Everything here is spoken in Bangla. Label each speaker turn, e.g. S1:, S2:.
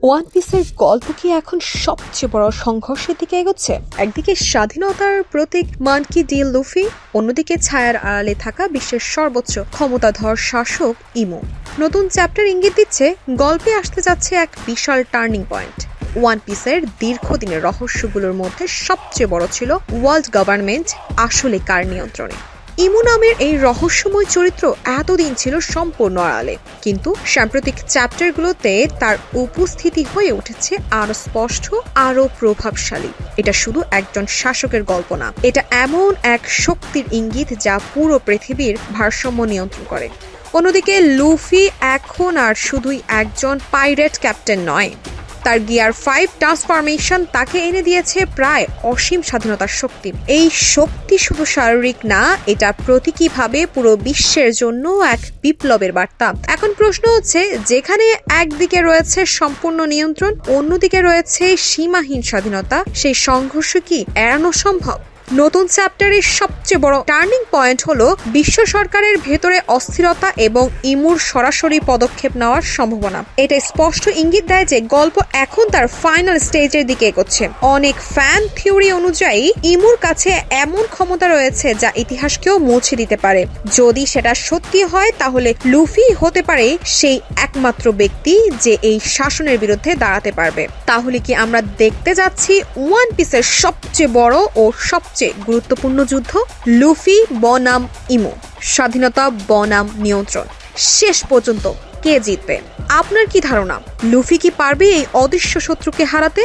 S1: ওয়ান পিসের গল্প কি এখন সবচেয়ে বড় সংঘর্ষের দিকে এগোচ্ছে? একদিকে স্বাধীনতার প্রতীক মানকি ডি লুফি, অন্যদিকে ছায়ার আড়ালে থাকা বিশ্বের সর্বোচ্চ ক্ষমতাধর শাসক ইমো। নতুন চ্যাপ্টার ইঙ্গিত দিচ্ছে গল্পে আসতে যাচ্ছে এক বিশাল টার্নিং পয়েন্ট। ওয়ান পিসের দীর্ঘদিনের রহস্যগুলোর মধ্যে সবচেয়ে বড় ছিল ওয়ার্ল্ড গভর্নমেন্ট আসলে কার নিয়ন্ত্রণে। ইমু নামের এই রহস্যময় চরিত্র এতদিন ছিল সম্পূর্ণ আড়ালে, কিন্তু সাম্প্রতিক চ্যাপ্টারগুলোতে তার উপস্থিতি হয়ে উঠেছে আরো স্পষ্ট, আরো প্রভাবশালী। এটা শুধু একজন শাসকের গল্প না, এটা এমন এক শক্তির ইঙ্গিত যা পুরো পৃথিবীর ভারসাম্য নিয়ন্ত্রণ করে। অন্যদিকে লুফি এখন আর শুধুই একজন পাইরেট ক্যাপ্টেন নয়, তার গিয়ার 5 ট্রান্সফরমেশন তাকে এনে দিয়েছে প্রায় অসীম স্বাধীনতার শক্তি। এই শক্তি শুধু শারীরিক না, এটা প্রতীকীভাবে পুরো বিশ্বের জন্য এক বিপ্লবের বার্তা। এখন প্রশ্ন হচ্ছে, যেখানে একদিকে রয়েছে সম্পূর্ণ নিয়ন্ত্রণ, অন্যদিকে রয়েছে সীমাহীন স্বাধীনতা, সেই সংঘর্ষ কি এড়ানো সম্ভব? নতুন চ্যাপ্টারের সবচেয়ে বড় টার্নিং পয়েন্ট হলো বিশ্ব সরকারের ভেতরে অস্থিরতা এবং ইমুর সরাসরি পদক্ষেপ নেওয়ার সম্ভাবনা। এটা স্পষ্ট ইঙ্গিত দেয় যে গল্প এখন তার ফাইনাল স্টেজের দিকে এগোচ্ছে। অনেক ফ্যান থিওরি অনুযায়ী ইমুর কাছে এমন ক্ষমতা রয়েছে যা ইতিহাসকেও মুছে দিতে পারে। যদি সেটা সত্যি হয়, তাহলে লুফি হতে পারে সেই একমাত্র ব্যক্তি যে এই শাসনের বিরুদ্ধে দাঁড়াতে পারবে। তাহলে কি আমরা দেখতে যাচ্ছি ওয়ান পিসের সবচেয়ে বড় ও সবচেয়ে গুরুত্বপূর্ণ যুদ্ধ? লুফি বনাম ইমো, স্বাধীনতা বনাম নিয়ন্ত্রণ। শেষ পর্যন্ত কে জিতবে? আপনার কি ধারণা? লুফি কি পারবে এই অদৃশ্য শত্রুকে হারাতে?